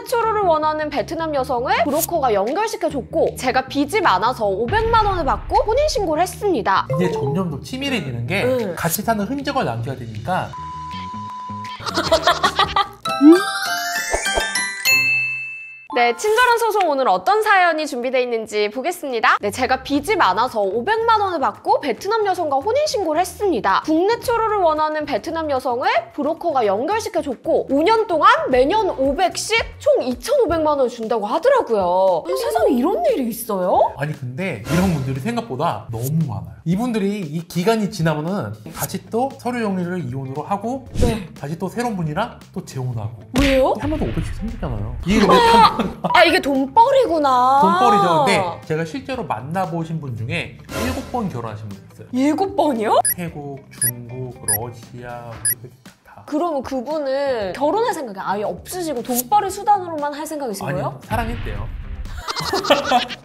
초로를 원하는 베트남 여성을 브로커가 연결시켜줬고 제가 빚이 많아서 500만 원을 받고 혼인신고를 했습니다. 이제 점점 더 치밀해지는 게 같이 사는 흔적을 남겨야 되니까 네, 친절한 소송 오늘 어떤 사연이 준비되어 있는지 보겠습니다. 네, 제가 빚이 많아서 500만 원을 받고 베트남 여성과 혼인신고를 했습니다. 국내 초로를 원하는 베트남 여성을 브로커가 연결시켜줬고 5년 동안 매년 500씩 총 2,500만 원을 준다고 하더라고요. 아니, 세상에 이런 일이 있어요? 아니 근데 이런 분들이 생각보다 너무 많아요. 이분들이 이 기간이 지나면은 다시 또 서류 정리를 이혼으로 하고 다시 또 새로운 분이랑 또 재혼하고 왜요? 하면서 500씩 생기잖아요. 이게 몇 아, 이게 돈벌이구나. 돈벌이죠. 근데 제가 실제로 만나보신 분 중에 7번 결혼하신 분 있어요. 7번이요? 태국, 중국, 러시아, 다. 그러면 그분은 결혼할 생각이 아예 없으시고 돈벌이 수단으로만 할 생각이신 거예요? 아니요, 사랑했대요.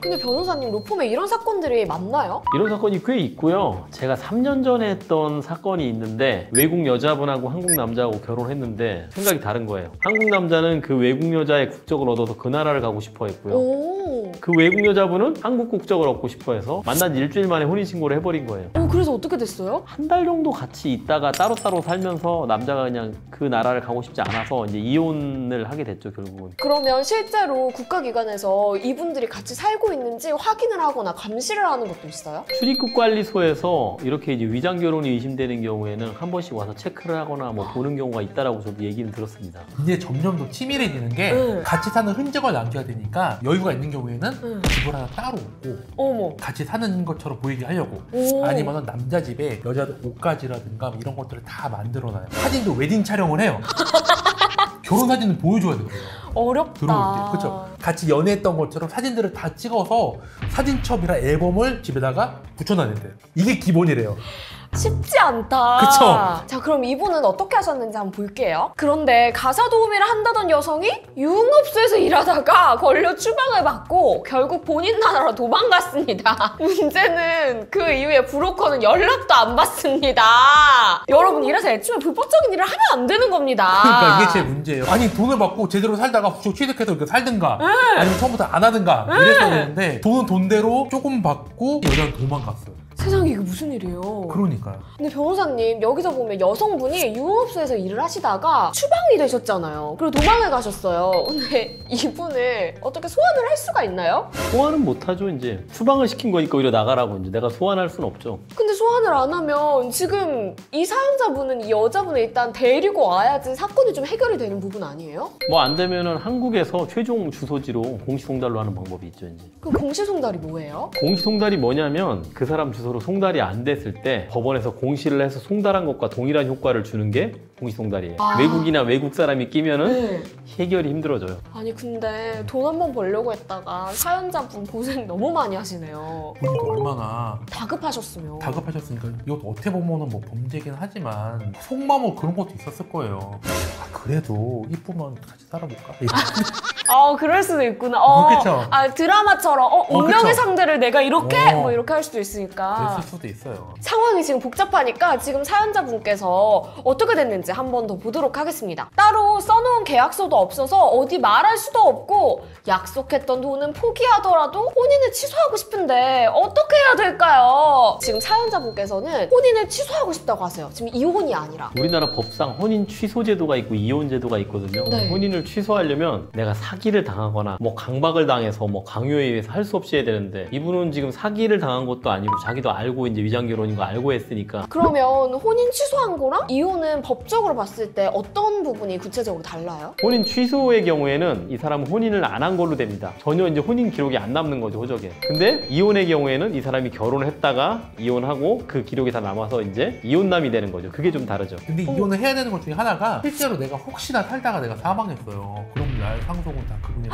근데 변호사님, 로펌에 이런 사건들이 많나요? 이런 사건이 꽤 있고요. 제가 3년 전에 했던 사건이 있는데 외국 여자분하고 한국 남자하고 결혼했는데 생각이 다른 거예요. 한국 남자는 그 외국 여자의 국적을 얻어서 그 나라를 가고 싶어 했고요. 그 외국 여자분은 한국 국적을 얻고 싶어 해서 만난 일주일 만에 혼인신고를 해버린 거예요. 그래서 어떻게 됐어요? 한 달 정도 같이 있다가 따로따로 살면서 남자가 그냥 그 나라를 가고 싶지 않아서 이제 이혼을 하게 됐죠, 결국은. 그러면 실제로 국가기관에서 이분들이 같이 살고 있는지 확인을 하거나 감시를 하는 것도 있어요? 출입국관리소에서 이렇게 이제 위장 결혼이 의심되는 경우에는 한 번씩 와서 체크를 하거나 뭐 보는 경우가 있다라고 저도 얘기는 들었습니다. 이제 점점 더 치밀해지는 게 같이 사는 흔적을 남겨야 되니까 여유가 있는 경우에는 집을 하나 따로 얻고 같이 사는 것처럼 보이게 하려고 아니면 남자 집에 여자 옷가지라든가 이런 것들을 다 만들어놔요. 사진도 웨딩 촬영을 해요. 결혼 사진을 보여줘야 돼요. 어렵다. 그렇죠. 같이 연애했던 것처럼 사진들을 다 찍어서 사진첩이랑 앨범을 집에다가 붙여놔야 돼요. 이게 기본이래요. 쉽지 않다. 그쵸? 자, 그럼 이분은 어떻게 하셨는지 한번 볼게요. 그런데 가사 도우미를 한다던 여성이 유흥업소에서 일하다가 걸려 추방을 받고 결국 본인 나라로 도망갔습니다. 문제는 그 이후에 브로커는 연락도 안 받습니다. 여러분, 이래서 애초에 불법적인 일을 하면 안 되는 겁니다. 그러니까 이게 제 문제예요. 아니 돈을 받고 제대로 살다가 부쩍 취득해서 이렇게 살든가 아니면 처음부터 안 하든가 이랬어야 되는데 돈은 돈대로 조금 받고 여자는 도망갔어요. 세상에, 이게 무슨 일이에요? 그러니까요. 근데 변호사님, 여기서 보면 여성분이 유흥업소에서 일을 하시다가 추방이 되셨잖아요. 그리고 도망을 가셨어요. 근데 이분을 어떻게 소환을 할 수가 있나요? 소환은 못하죠. 이제 추방을 시킨 거니까 오히려 나가라고. 이제 내가 소환할 수는 없죠. 근데 소환을 안 하면 지금 이 사연자분은 이 여자분을 일단 데리고 와야지 사건이 좀 해결이 되는 부분 아니에요? 뭐 안 되면은 한국에서 최종 주소지로 공시송달로 하는 방법이 있죠. 이제. 그럼 공시송달이 뭐예요? 공시송달이 뭐냐면 그 사람 주소로 송달이 안 됐을 때 법원에서 공시를 해서 송달한 것과 동일한 효과를 주는 게 공시송달이에요. 외국이나 외국 사람이 끼면은 해결이 힘들어져요. 아니 근데 돈 한 번 벌려고 했다가 사연자분 고생 너무 많이 하시네요. 본인도 얼마나 다급하셨으면. 다급하셨으니까 이것도 어떻게 보면은 뭐 범죄긴 하지만 속마음으로 그런 것도 있었을 거예요. 그래도 이쁘면 같이 살아볼까? 그럴 수도 있구나. 그렇겠죠. 드라마처럼 운명의 그쵸. 상대를 내가 이렇게 뭐 이렇게 할 수도 있으니까. 그랬을 수도 있어요. 상황이 지금 복잡하니까 지금 사연자분께서 어떻게 됐는지 한 번 더 보도록 하겠습니다. 따로 써놓은 계약서도 없어서 어디 말할 수도 없고 약속했던 돈은 포기하더라도 혼인을 취소하고 싶은데 어떻게 해야 될까요? 지금 사연자분께서는 혼인을 취소하고 싶다고 하세요. 지금 이혼이 아니라. 우리나라 법상 혼인 취소 제도가 있고 이혼 제도가 있거든요. 네. 혼인을 취소하려면 내가 사기를 당하거나 뭐 강박을 당해서 뭐 강요에 의해서 할 수 없이 해야 되는데 이분은 지금 사기를 당한 것도 아니고 자기도 알고 이제 위장 결혼인 거 알고 했으니까. 그러면 혼인 취소한 거랑 이혼은 법적으로 봤을 때 어떤 부분이 구체적으로 달라요? 혼인 취소의 경우에는 이 사람은 혼인을 안 한 걸로 됩니다. 전혀 이제 혼인 기록이 안 남는 거죠, 호적에. 근데 이혼의 경우에는 이 사람이 결혼을 했다가 이혼하고 그 기록이 다 남아서 이제 이혼남이 되는 거죠. 그게 좀 다르죠. 근데 이혼을 해야 되는 것 중에 하나가 실제로 내가 혹시나 살다가 내가 사망했어요. 그럼 날 상속은 다 그분이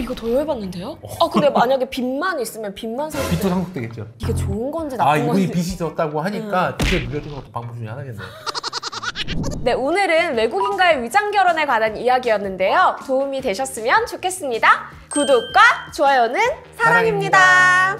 이거 더 열받는데요? 근데 만약에 빚만 있으면 빚만 빚도 상속돼. 상속되겠죠. 이게 좋은 건지 나쁜 건지. 이분이 빚이 있었다고 하니까 빚을 물려주는 것도 방법 중에 하나겠네요. 네, 오늘은 외국인과의 위장 결혼에 관한 이야기였는데요. 도움이 되셨으면 좋겠습니다. 구독과 좋아요는 사랑입니다.